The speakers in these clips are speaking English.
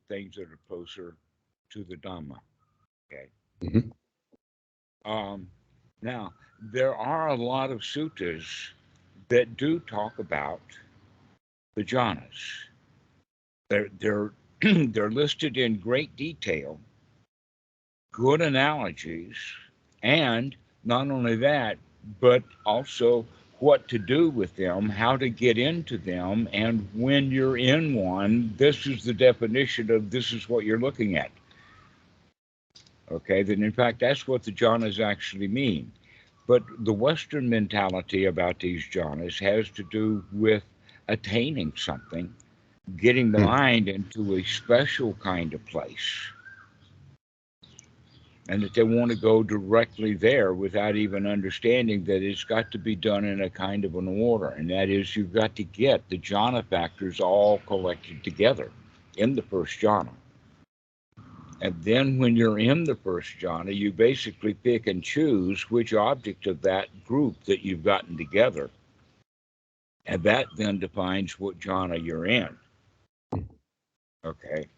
things that are closer to the Dhamma. Okay. Hmm. Um, Now, there are a lot of suttas that do talk about the jhanas. They're they're listed in great detail, good analogies, and not only that, but also what to do with them, how to get into them, and when you're in one, this is the definition of this is what you're looking at. Okay, then in fact, that's what the jhanas actually mean. But the Western mentality about these jhanas has to do with attaining something, getting the mind into a special kind of place, and that they want to go directly there without even understanding that it's got to be done in a kind of an order. And that is, you've got to get the jhana factors all collected together in the first jhana. And then when you're in the first jhana, you basically pick and choose which object of that group that you've gotten together. And that then defines what jhana you're in. Okay.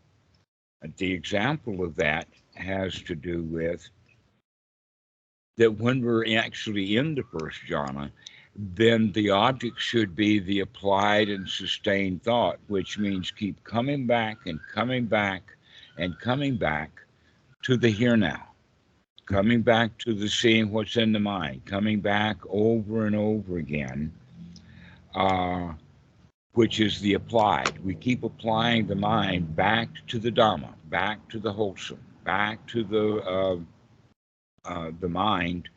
And the example of that has to do with that when we're actually in the first jhana, then the object should be the applied and sustained thought, which means keep coming back and coming back and coming back to the here now, coming back to the seeing what's in the mind, coming back over and over again, uh, which is the applied. We keep applying the mind back to the Dhamma, back to the wholesome, back to the mind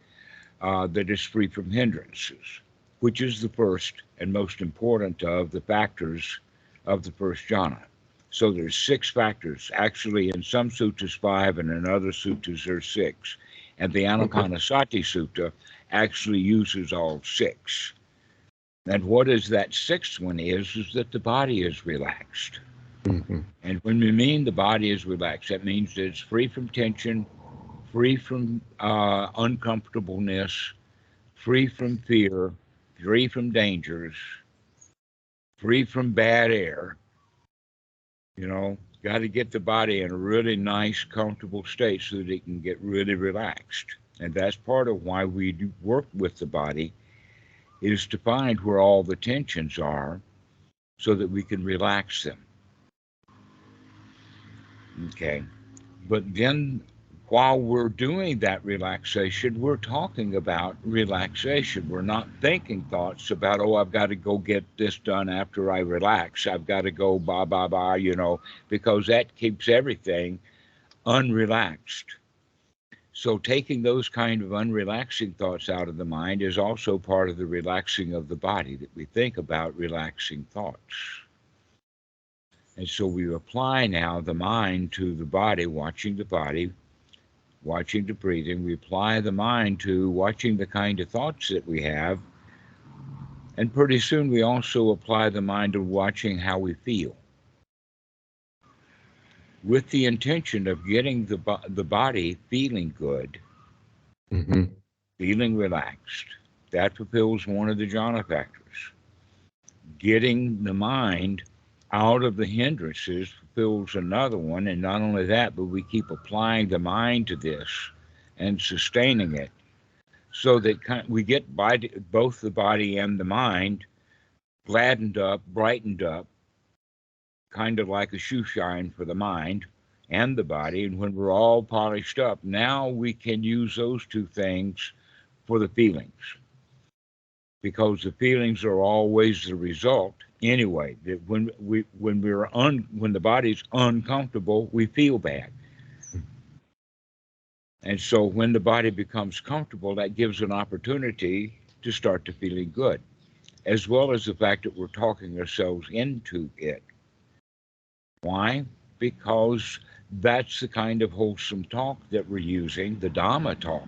that is free from hindrances, which is the first and most important of the factors of the first jhana. So there's six factors. Actually, in some suttas, five, and in other suttas, there's six. And the Okay. Anapanasati Sutta actually uses all six. And what is that sixth one is that the body is relaxed. Hmm. And when we mean the body is relaxed, that means that it's free from tension, free from uncomfortableness, free from fear, free from dangers, free from bad air. You know, got to get the body in a really nice, comfortable state so that it can get really relaxed. And that's part of why we do work with the body is to find where all the tensions are so that we can relax them. Okay. But then while we're doing that relaxation, we're talking about relaxation. We're not thinking thoughts about, oh, I've got to go get this done after I relax. I've got to go blah, blah, blah, because that keeps everything unrelaxed. So taking those kind of unrelaxing thoughts out of the mind is also part of the relaxing of the body, that we think about relaxing thoughts. And so we apply now the mind to the body, watching the breathing. We apply the mind to watching the kind of thoughts that we have. And pretty soon we also apply the mind to watching how we feel with the intention of getting the body feeling good, Hmm. feeling relaxed. That fulfills one of the jhana factors. Getting the mind out of the hindrances fulfills another one. And not only that, but we keep applying the mind to this and sustaining it so that we get both the body and the mind gladdened up, brightened up, kind of like a shoe shine for the mind and the body. And when we're all polished up, now we can use those two things for the feelings, because the feelings are always the result anyway. That when the body's uncomfortable, we feel bad. And so when the body becomes comfortable, that gives an opportunity to start to feeling good, as well as the fact that we're talking ourselves into it. Why? Because that's the kind of wholesome talk that we're using, the Dhamma talk,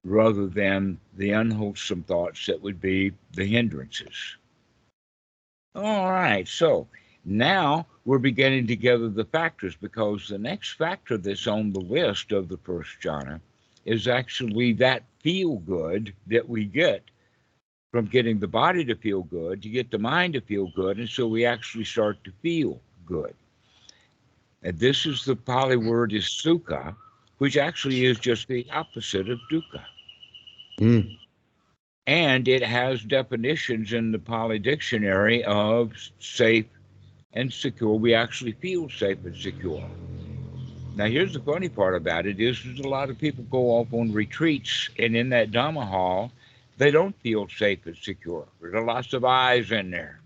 rather than the unwholesome thoughts that would be the hindrances. All right, so now we're beginning to gather the factors, because the next factor that's on the list of the first jhana is actually that feel good that we get from getting the body to feel good, to get the mind to feel good. And so we actually start to feel good. And this is the Pali word is sukha, which actually is just the opposite of dukkha. Mm. And it has definitions in the Pali dictionary of safe and secure. We actually feel safe and secure. Now, here's the funny part about it is there's a lot of people go off on retreats, and in that Dhamma hall, they don't feel safe and secure. There's lots of eyes in there.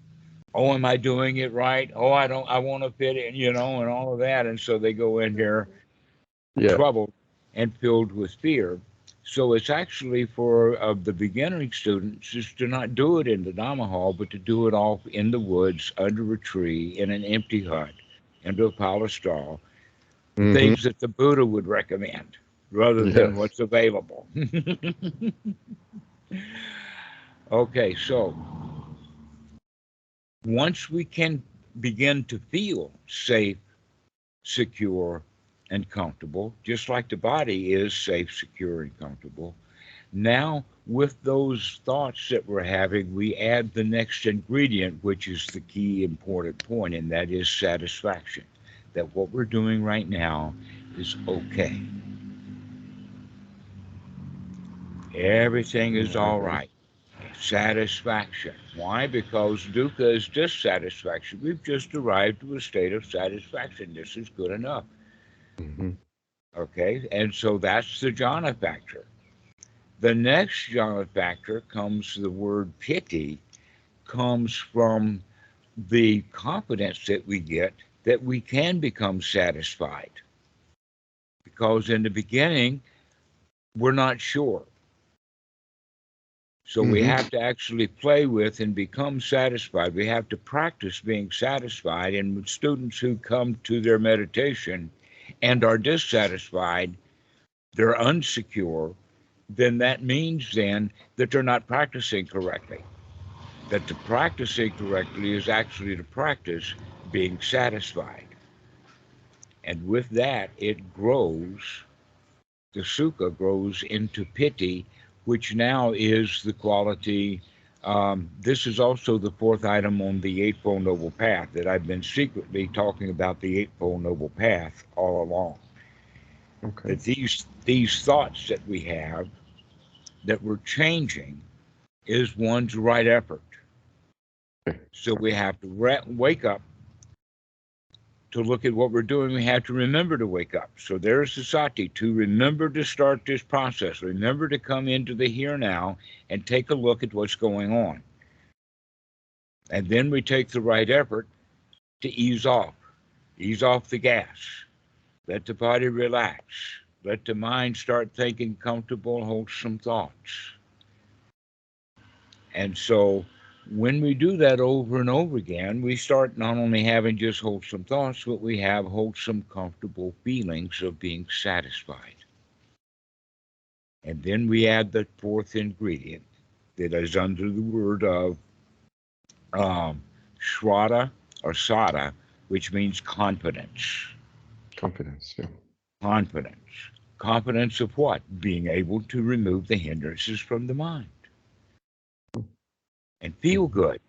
Oh, am I doing it right? Oh, I want to fit in, and all of that. And so they go in there Yeah. troubled and filled with fear. So it's actually for the beginning students is to not do it in the Dhamma hall, but to do it off in the woods, under a tree, in an empty hut, under a pile of straw, the Mm-hmm. things that the Buddha would recommend rather than Yes. what's available. Okay, so once we can begin to feel safe, secure, and comfortable, just like the body is safe, secure, and comfortable, now with those thoughts that we're having, we add the next ingredient, which is the key important point, and that is satisfaction. That what we're doing right now is okay. Everything is all Mm-hmm. right. Satisfaction. Why? Because dukkha is dissatisfaction. We've just arrived to a state of satisfaction. This is good enough. Mm-hmm. Okay? And so that's the jhana factor. The next jhana factor comes, the word piti comes from the confidence that we get that we can become satisfied. Because in the beginning, we're not sure. So we Mm-hmm. have to actually play with and become satisfied. We have to practice being satisfied. And with students who come to their meditation and are dissatisfied, they're unsecure, then that means then that they're not practicing correctly. That the practicing correctly is actually to practice being satisfied. And with that, it grows, the sukha grows into piti, which now is the quality. This is also the fourth item on the Eightfold Noble Path that I've been secretly talking about the Eightfold Noble Path all along. Okay. That these thoughts that we have that we're changing is one's right effort. Okay. So we have to wake up to look at what we're doing. We have to remember to wake up. So there's the sati, to remember to start this process. Remember to come into the here now and take a look at what's going on. And then we take the right effort to ease off the gas, let the body relax, let the mind start thinking comfortable, wholesome thoughts. And so when we do that over and over again, we start not only having just wholesome thoughts, but we have wholesome, comfortable feelings of being satisfied. And then we add the fourth ingredient that is under the word of um, shraddha or sada, which means confidence. Confidence. Yeah. Confidence. Confidence of what? Being able to remove the hindrances from the mind and feel Mm-hmm. good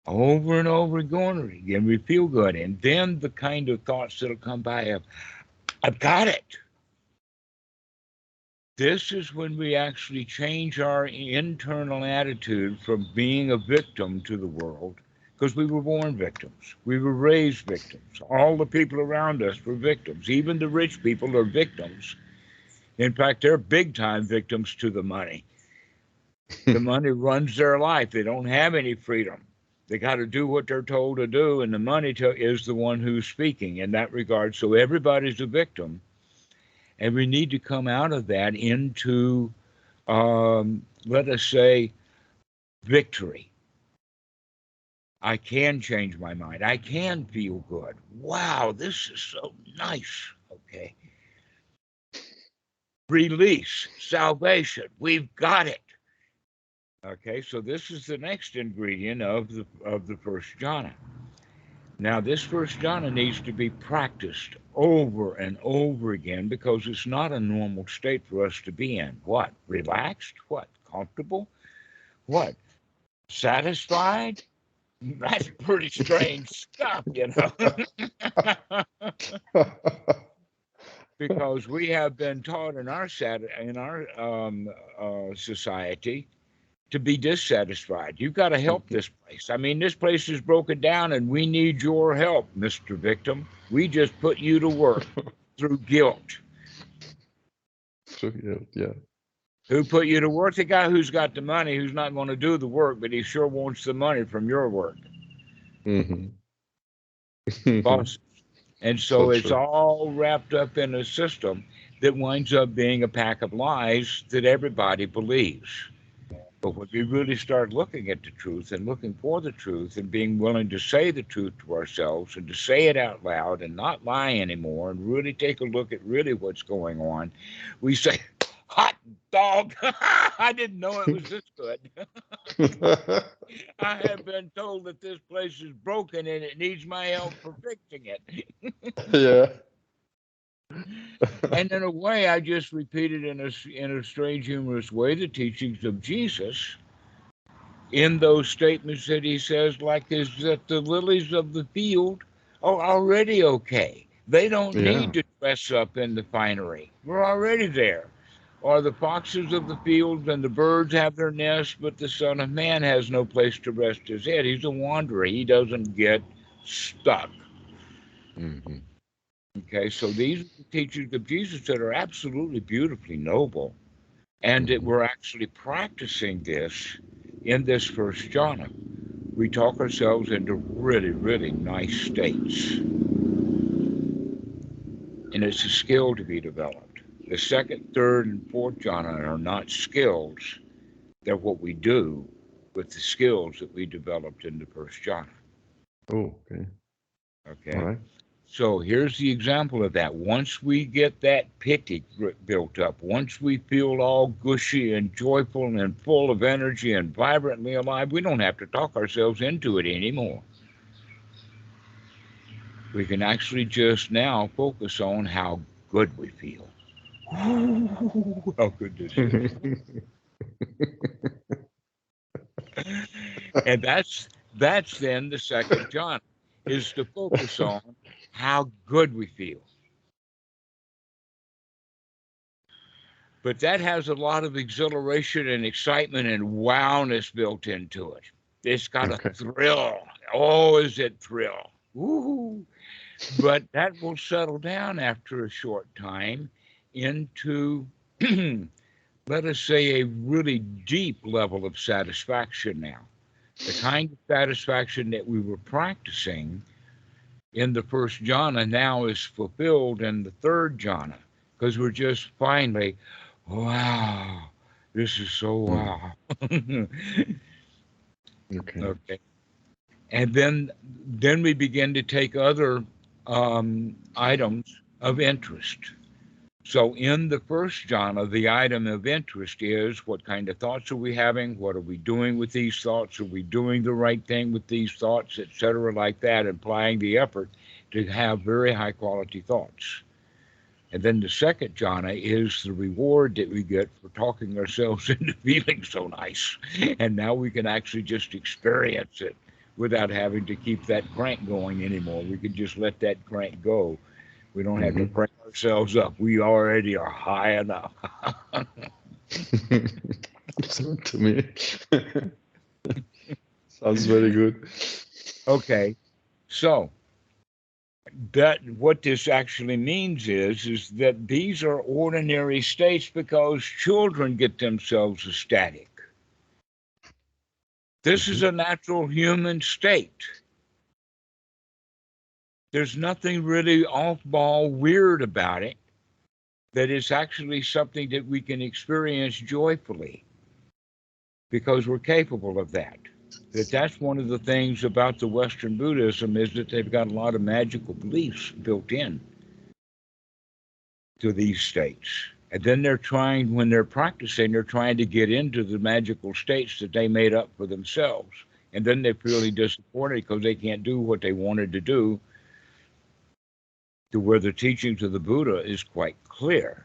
over and over again. We feel good. And then the kind of thoughts that'll come by of, I've got it. This is when we actually change our internal attitude from being a victim to the world, because we were born victims. We were raised victims. All the people around us were victims. Even the rich people are victims. In fact, they're big time victims to the money. The money runs their life. They don't have any freedom. They got to do what they're told to do, and the money is the one who's speaking in that regard. So everybody's a victim, and we need to come out of that into, let us say, victory. I can change my mind. I can feel good. Wow, this is so nice. Okay. Release, salvation. We've got it. Okay, so this is the next ingredient of the first jhana. Now, this first jhana needs to be practiced over and over again because it's not a normal state for us to be in. What? Relaxed? What? Comfortable? What? Satisfied? That's pretty strange stuff, because we have been taught in our society to be dissatisfied. You've got to help this place. I mean, this place is broken down, and we need your help, Mr. Victim. We just put you to work through guilt. So, yeah. Who put you to work? The guy who's got the money, who's not going to do the work, but he sure wants the money from your work. Bosses. And so it's true. all wrapped up in a system that winds up being a pack of lies that everybody believes. But when we really start looking at the truth and looking for the truth and being willing to say the truth to ourselves and to say it out loud and not lie anymore and really take a look at really what's going on, we say, hot dog, I didn't know it was this good. I have been told that this place is broken and it needs my help for fixing it. Yeah. And in a way, I just repeated in a strange, humorous way the teachings of Jesus in those statements that he says, like is that the lilies of the field are already okay. They don't Yeah. need to dress up in the finery. We're already there. Or the foxes of the fields and the birds have their nests, but the Son of Man has no place to rest his head. He's a wanderer. He doesn't get stuck. Okay, so these are the teachings of Jesus that are absolutely beautifully noble, and that we're actually practicing this in this first jhana. We talk ourselves into really, really nice states, and it's a skill to be developed. The second, third, and fourth jhana are not skills. They're what we do with the skills that we developed in the first jhana. Oh, okay. Okay. All right. So here's the example of that. Once we get that piti built up, once we feel all gushy and joyful and full of energy and vibrantly alive, we don't have to talk ourselves into it anymore. We can actually just now focus on how good we feel. Ooh, how good this is. And that's then the second jhana, is to focus on how good we feel. But that has a lot of exhilaration and excitement and wowness built into it. It's got a thrill. Oh, is it thrill? Woo-hoo. But that will settle down after a short time into, let us say, a really deep level of satisfaction now. The kind of satisfaction that we were practicing in the first jhana now is fulfilled in the third jhana, because we're just finally, wow, this is so wow. Okay. And then we begin to take other items of interest. So in the first jhana, the item of interest is what kind of thoughts are we having? What are we doing with these thoughts? Are we doing the right thing with these thoughts, etc., like that, applying the effort to have very high quality thoughts. And then the second jhana is the reward that we get for talking ourselves into feeling so nice. And now we can actually just experience it without having to keep that crank going anymore. We can just let that crank go. We don't have to crank ourselves up. We already are high enough. To me, sounds very good. Okay, so that what this actually means is that these are ordinary states because children get themselves ecstatic. This is a natural human state. There's nothing really off-ball weird about it. That is actually something that we can experience joyfully because we're capable of that. That's one of the things about the Western Buddhism is that they've got a lot of magical beliefs built in to these states. And then they're trying, when they're practicing, they're trying to get into the magical states that they made up for themselves. And then they're really disappointed because they can't do what they wanted to do, to where the teachings of the Buddha is quite clear.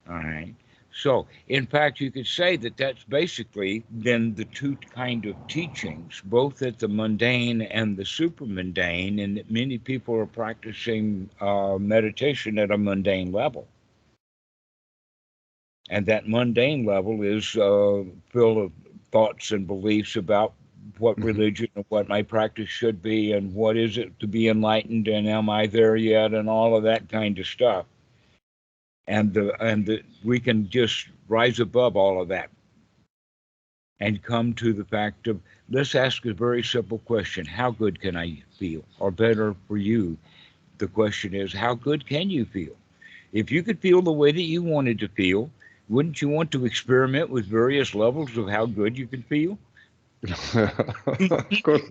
All right. So, in fact, you could say that that's basically then the two kind of teachings, both at the mundane and the super mundane, and that many people are practicing meditation at a mundane level. And that mundane level is full of thoughts and beliefs about what Hmm. religion and what my practice should be and what is it to be enlightened and am I there yet and all of that kind of stuff. And we can just rise above all of that and come to the fact of, let's ask a very simple question: how good can I feel? Or better for you, the question is, how good can you feel? If you could feel the way that you wanted to feel, wouldn't you want to experiment with various levels of how good you can feel? Of course.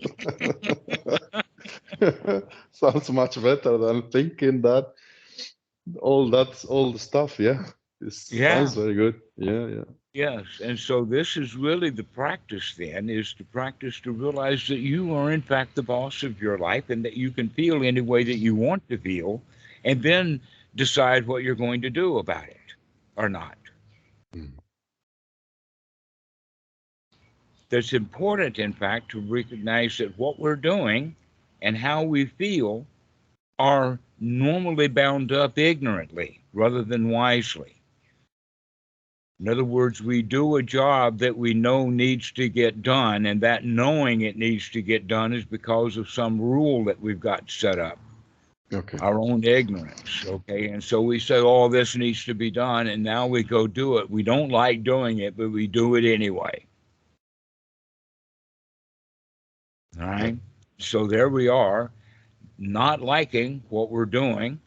Sounds much better than thinking that all the stuff. Yeah, it Yeah. sounds very good. Yeah, yeah. Yes, and so this is really the practice then, is to practice to realize that you are in fact the boss of your life and that you can feel any way that you want to feel, and then decide what you're going to do about it or not. Mm. That's important, in fact, to recognize that what we're doing and how we feel are normally bound up ignorantly rather than wisely. In other words, we do a job that we know needs to get done, and that knowing it needs to get done is because of some rule that we've got set up, Okay. our own ignorance. Okay. And so we say, oh, this needs to be done, and now we go do it. We don't like doing it, but we do it anyway. All Yep. right. So there we are, not liking what we're doing,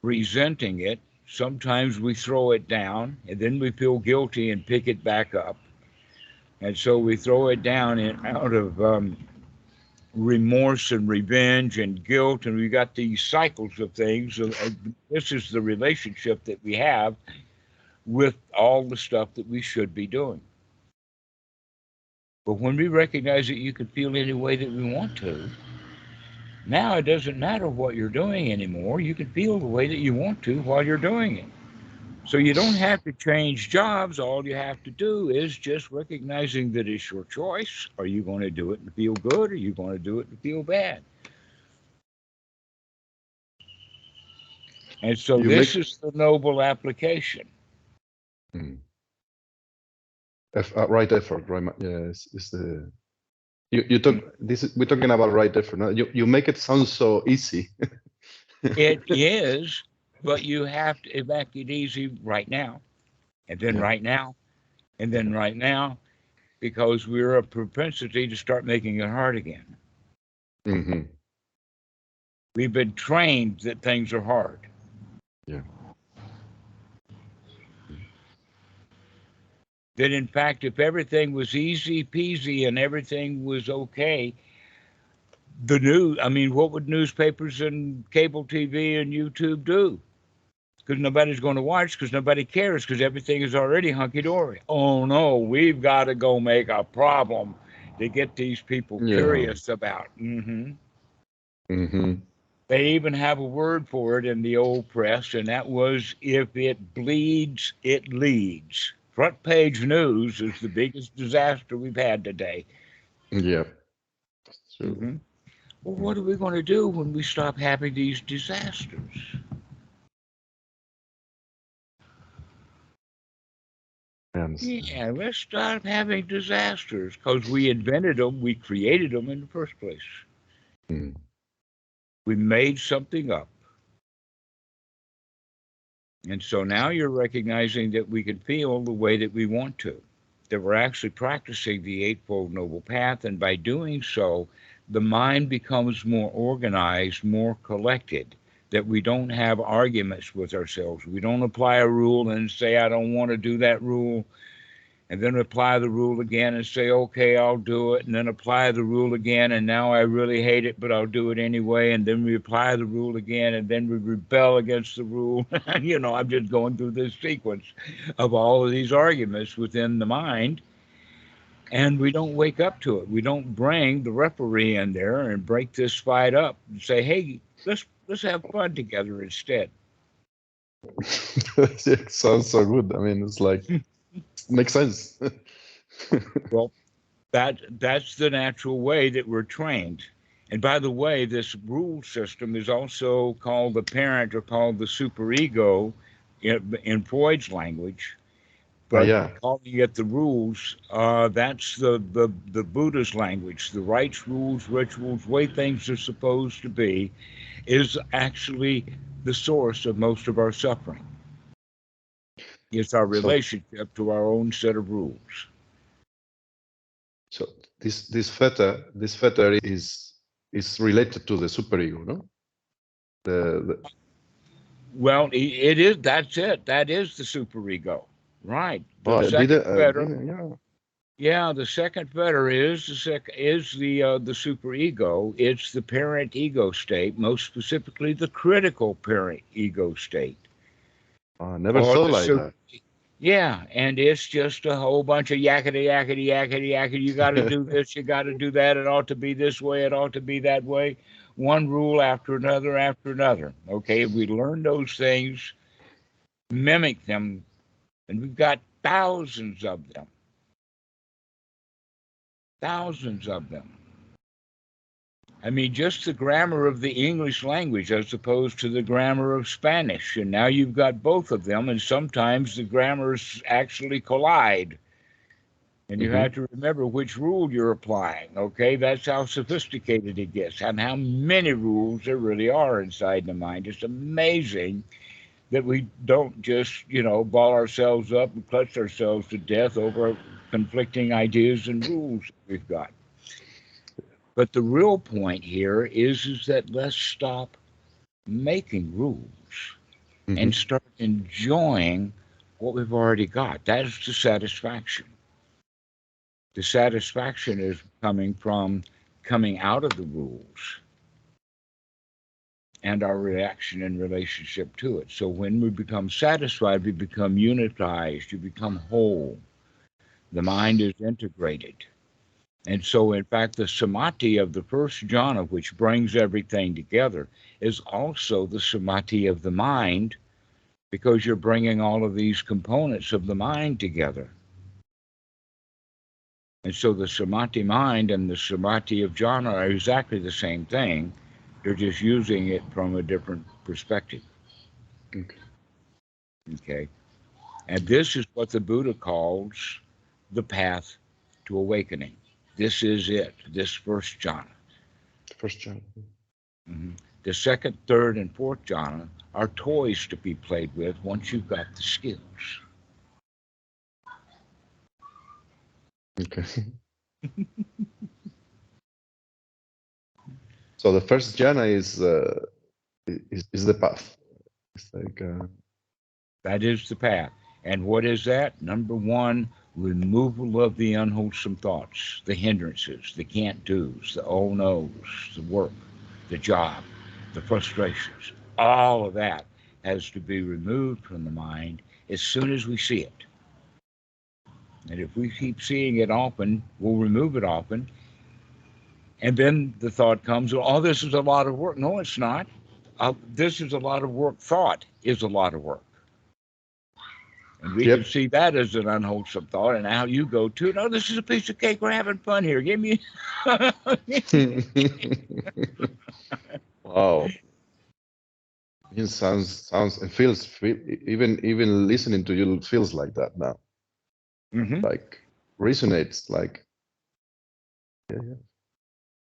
resenting it. Sometimes we throw it down, and then we feel guilty and pick it back up. And so we throw it down out of remorse and revenge and guilt, and we got these cycles of things. This is the relationship that we have with all the stuff that we should be doing. But when we recognize that you can feel any way that we want to, now it doesn't matter what you're doing anymore. You can feel the way that you want to while you're doing it. So you don't have to change jobs. All you have to do is just recognizing that it's your choice. Are you going to do it and feel good? Or are you going to do it and feel bad? And so You make this is the noble application. mm, right effort, right? Yeah, is the you talk this we're talking about right effort. No? You make it sound so easy. It is, but you have to make it easy right now, and then Yeah. right now, and then Yeah. right now, because we're a propensity to start making it hard again. Hmm. We've been trained that things are hard. Yeah. That in fact, if everything was easy peasy and everything was okay, the news, I mean, what would newspapers and cable TV and YouTube do? Because nobody's going to watch, because nobody cares, because everything is already hunky dory. Oh no, we've got to go make a problem to get these people Yeah. curious about. Hmm. They even have a word for it in the old press, and that was, if it bleeds, it leads. Front page news is the biggest disaster we've had today. Yeah. So hmm Well, what are we going to do when we stop having these disasters? I understand. Yeah, let's stop having disasters because we invented them, we created them in the first place. Mm. We made something up. And so now you're recognizing that we can feel the way that we want to, that we're actually practicing the Eightfold Noble Path. And by doing so, the mind becomes more organized, more collected, that we don't have arguments with ourselves. We don't apply a rule and say, I don't want to do that rule, and then apply the rule again and say, okay, I'll do it, and then apply the rule again, and now I really hate it, but I'll do it anyway, and then we apply the rule again, and then we rebel against the rule. I'm just going through this sequence of all of these arguments within the mind, and we don't wake up to it. We don't bring the referee in there and break this fight up and say, hey, let's have fun together instead. It sounds so good. I mean, it's like makes sense. Well, that's the natural way that we're trained. And by the way, this rule system is also called the parent or called the superego in Freud's language. But Yeah. calling it the rules, that's the Buddha's language. The rites, rules, rituals, way things are supposed to be, is actually the source of most of our suffering. It's our So relationship to our own set of rules. so this fetter is related to the superego, no? The Well, it is. That's it. That is the superego, right? oh, The second fetter, yeah. yeah, the second fetter is the superego. It's the parent ego state, most specifically the critical parent ego state, I never or thought the like super. that. Yeah, and it's just a whole bunch of yakety yakety yakety yakety. You got to do this, you got to do that. It ought to be this way. It ought to be that way. One rule after another after another. Okay, if we learn those things, mimic them, and we've got thousands of them, thousands of them. I mean, just the grammar of the English language as opposed to the grammar of Spanish. And now you've got both of them, and sometimes the grammars actually collide. And you have Hmm. to remember which rule you're applying. Okay, that's how sophisticated it gets, and how many rules there really are inside the mind. It's amazing that we don't just, ball ourselves up and clutch ourselves to death over conflicting ideas and rules we've got. But the real point here is that let's stop making rules and Hmm. start enjoying what we've already got. That is the satisfaction. The satisfaction is coming from coming out of the rules and our reaction in relationship to it. So when we become satisfied, we become unitized, you become whole. The mind is integrated. And so, in fact, the samadhi of the first jhana, which brings everything together, is also the samadhi of the mind because you're bringing all of these components of the mind together. And so the samadhi mind and the samadhi of jhana are exactly the same thing. They're just using it from a different perspective. Okay. Okay. And this is what the Buddha calls the path to awakening. This is it, this first jhana. First jump. Mhm. The second, third, and fourth jhana are toys to be played with once you've got the skills. Okay. So the first jhana is the path. It's like That is the path. And what is that? Number one, removal of the unwholesome thoughts, the hindrances, the can't do's, the oh no's, the work, the job, the frustrations. All of that has to be removed from the mind as soon as we see it. And if we keep seeing it often, we'll remove it often. And then the thought comes, oh, this is a lot of work. No, it's not. This is a lot of work. Thought is a lot of work. And we can yep. see that as an unwholesome thought. And now you go to, no, this is a piece of cake. We're having fun here. Give me. Wow. It sounds and even listening to you feels like that now. Hmm. Like resonates like yeah, yeah.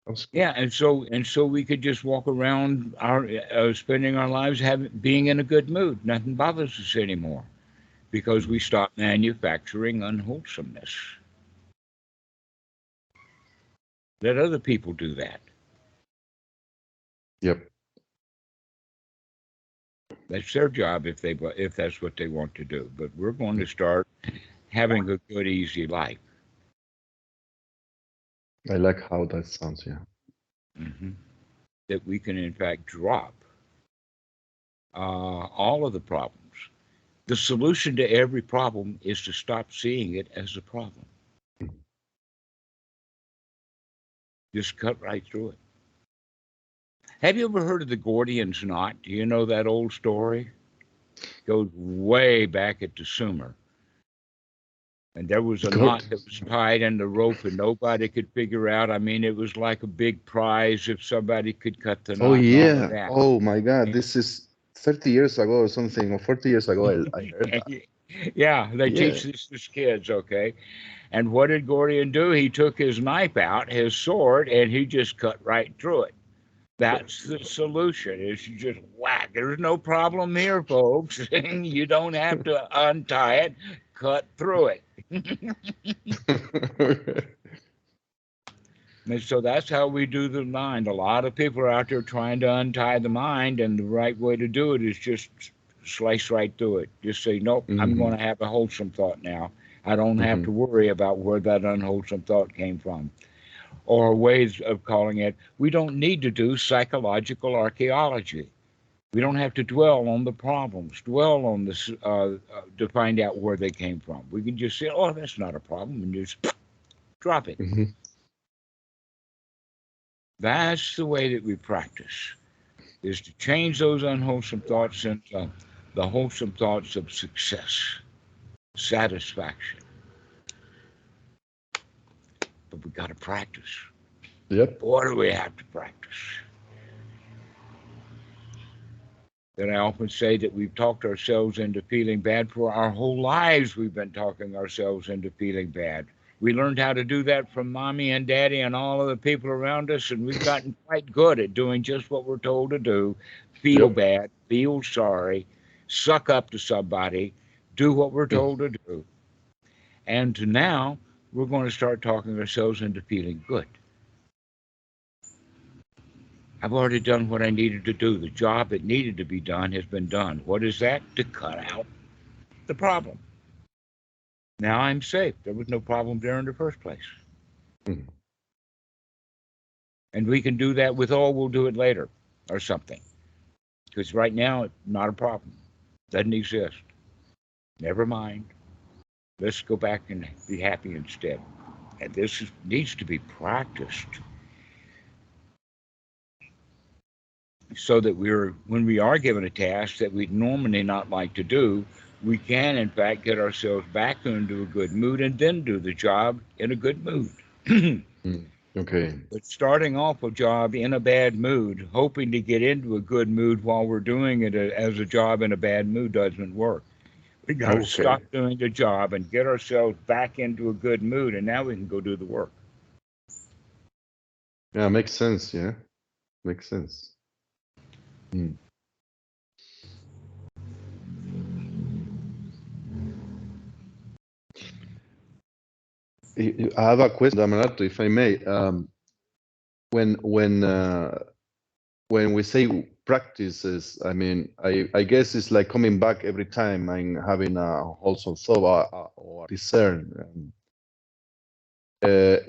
Sounds good. Yeah, and so we could just walk around our spending our lives being in a good mood. Nothing bothers us anymore because we stop manufacturing unwholesomeness. Let other people do that. Yep. That's their job if that's what they want to do. But we're going to start having a good, easy life. I like how that sounds, yeah. Hmm. That we can in fact drop all of the problems. The solution to every problem is to stop seeing it as a problem. Just cut right through it. Have you ever heard of the Gordian's knot? Do you know that old story? goes way back at the Sumer. And there was a knot Good. that was tied in the rope and nobody could figure out. I mean, it was like a big prize if somebody could cut the Oh knot and all of yeah. that. Oh my God. This is 30 years ago or something, or 40 years ago. I heard that. Yeah, they Yeah. teach this to kids, okay? And what did Gordian do? He took his knife out, his sword, and he just cut right through it. That's the solution. Is you just whack. There's no problem here, folks. You don't have to untie it. Cut through it. And so that's how we do the mind. A lot of people are out there trying to untie the mind, and the right way to do it is just slice right through it. Just say, nope, I'm going Hmm. to have a wholesome thought now. I don't have to Hmm. worry about where that unwholesome thought came from. Or ways of calling it, we don't need to do psychological archaeology. We don't have to dwell on the problems, dwell on this to find out where they came from. We can just say, oh, that's not a problem, and just drop it. Hmm. That's the way that we practice, is to change those unwholesome thoughts into the wholesome thoughts of success, satisfaction. But we got to practice. Yep. Boy, do we have to practice. Then I often say that we've talked ourselves into feeling bad for our whole lives. We've been talking ourselves into feeling bad. We learned how to do that from mommy and daddy and all of the people around us, and we've gotten quite good at doing just what we're told to do: feel Yep. bad, feel sorry, suck up to somebody, do what we're Mm. told to do. And to now, we're going to start talking ourselves into feeling good. I've already done what I needed to do. The job that needed to be done has been done. What is that? To cut out the problem. Now I'm safe. There was no problem there in the first place. Mm. And we can do that with, oh, we'll do it later or something. Because right now, it's not a problem. Doesn't exist. Never mind. Let's go back and be happy instead. And needs to be practiced so that when we are given a task that we'd normally not like to do, we can, in fact, get ourselves back into a good mood and then do the job in a good mood. Mm. Okay. But starting off a job in a bad mood, hoping to get into a good mood while we're doing it as a job in a bad mood doesn't work. We got to stop Okay. doing the job and get ourselves back into a good mood, and now we can go do the work. Yeah, makes sense. Yeah, makes sense. Mm. I have a question, Dhammarato, if I may. When when uh, when we say practices, I mean, I guess it's like coming back every time and having a wholesome thought or discern,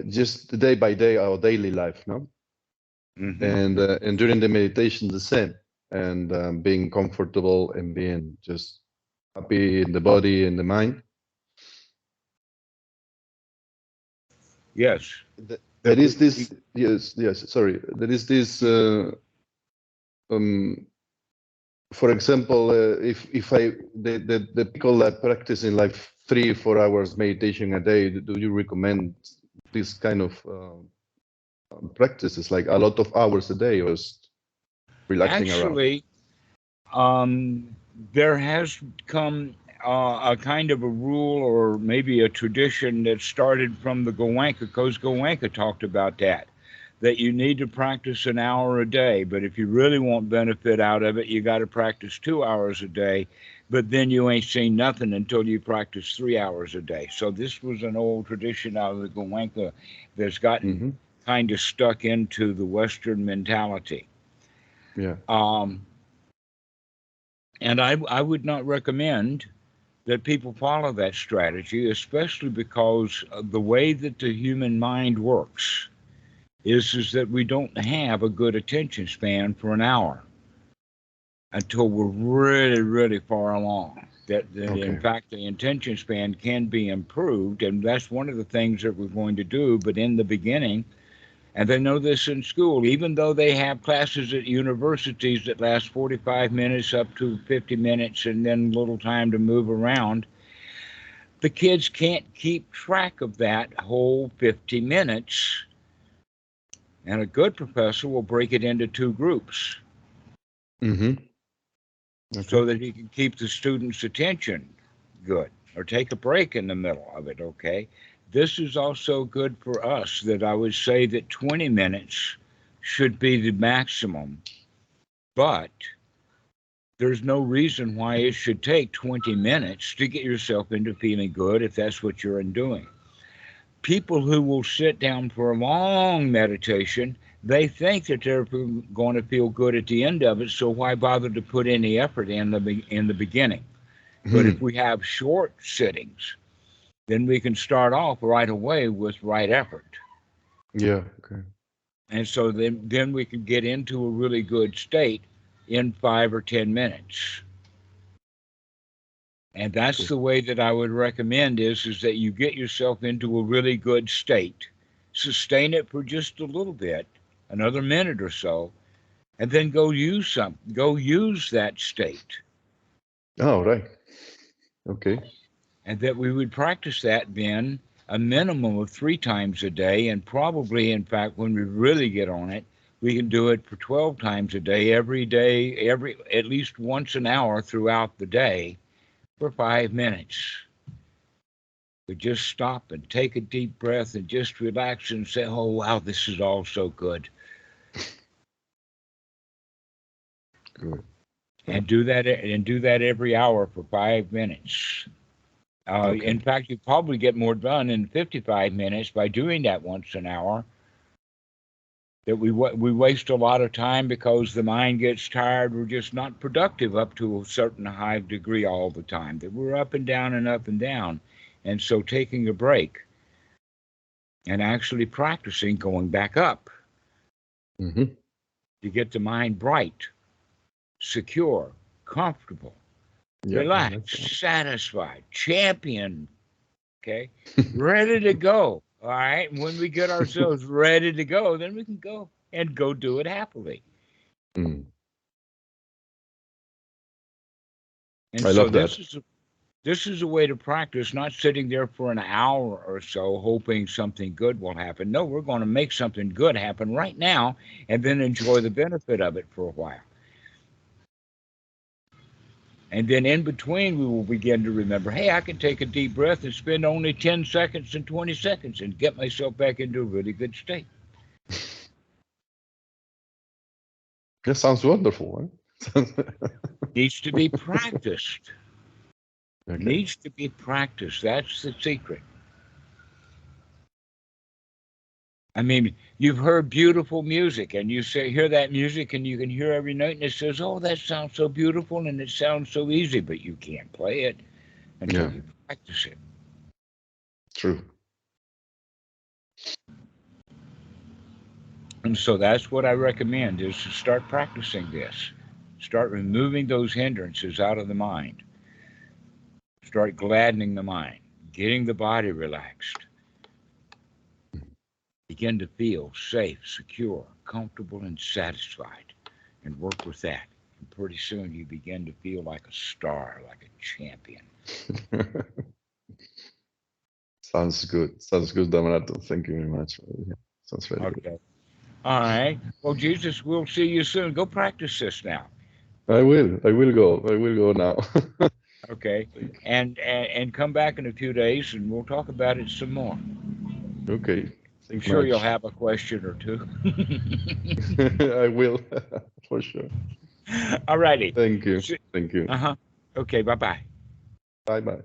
just day by day, our daily life, no? Hmm. And during the meditation, the same, and being comfortable and being just happy in the body and the mind. Yes. There That is we, this, yes, yes, sorry. There is this, um, for example, if the people that practice in like 3 or 4 hours meditation a day, do you recommend this kind of practices, like a lot of hours a day, or just relaxing around? actually, um, there has come a kind of a rule or maybe a tradition that started from the Goenka, because Goenka talked about that you need to practice an hour a day. But if you really want benefit out of it, you got to practice 2 hours a day. But then you ain't seen nothing until you practice 3 hours a day. So this was an old tradition out of the Goenka that's gotten Hmm. kind of stuck into the Western mentality. Yeah. Um, and I would not recommend that people follow that strategy, especially because of the way that the human mind works is that we don't have a good attention span for an hour until we're really, really far along. That in Okay. fact the attention span can be improved, and that's one of the things that we're going to do. But in the beginning, And they know this in school, even though they have classes at universities that last 45 minutes up to 50 minutes and then little time to move around. The kids can't keep track of that whole 50 minutes. And a good professor will break it into two groups so that he can keep the student's attention good, or take a break in the middle of it, okay? This is also good for us, that I would say that 20 minutes should be the maximum, but there's no reason why it should take 20 minutes to get yourself into feeling good if that's what you're doing. People who will sit down for a long meditation, they think that they're going to feel good at the end of it, so why bother to put any effort in the beginning? But if we have short sittings, then we can start off right away with right effort. Yeah, okay. And so then we can get into a really good state in 5 or 10 minutes. And that's the way that I would recommend is that you get yourself into a really good state, sustain it for just a little bit, another minute or so, and then go use that state. Oh, right. Okay. And that we would practice that then a minimum of 3 times a day, and probably, in fact, when we really get on it, we can do it for 12 times a day, every day, at least once an hour throughout the day for 5 minutes. We just stop and take a deep breath and just relax and say, oh, wow, this is all so good. Good. And do that every hour for 5 minutes. In fact, you probably get more done in 55 minutes by doing that once an hour. That we waste a lot of time because the mind gets tired. We're just not productive up to a certain high degree all the time. That we're up and down and up and down. And so taking a break and actually practicing going back up to get the mind bright, secure, comfortable, relaxed, satisfied, champion, okay, ready to go. All right. And when we get ourselves ready to go, then we can go do it happily. Mm. And I so love that. This is a way to practice, not sitting there for an hour or so hoping something good will happen. No, we're going to make something good happen right now and then enjoy the benefit of it for a while. And then in between, we will begin to remember, hey, I can take a deep breath and spend only 10 seconds and 20 seconds and get myself back into a really good state. That sounds wonderful. Huh? Needs to be practiced. Okay. Needs to be practiced. That's the secret. I mean, you've heard beautiful music, and you hear that music, and you can hear every note, and it says, oh, that sounds so beautiful, and it sounds so easy, but you can't play it until you practice it. True. And so that's what I recommend, is to start practicing this. Start removing those hindrances out of the mind. Start gladdening the mind, getting the body relaxed. Begin to feel safe, secure, comfortable, and satisfied, and work with that. And pretty soon you begin to feel like a star, like a champion. Sounds good. Sounds good, Dhammarato. Thank you very much. Sounds very good. All right. Well, Jesus, we'll see you soon. Go practice this now. I will go now. Okay. And come back in a few days and we'll talk about it some more. Okay. I'm sure you'll have a question or two. I will, for sure. All righty. Thank you. Thank you. Okay. Bye-bye. Bye-bye.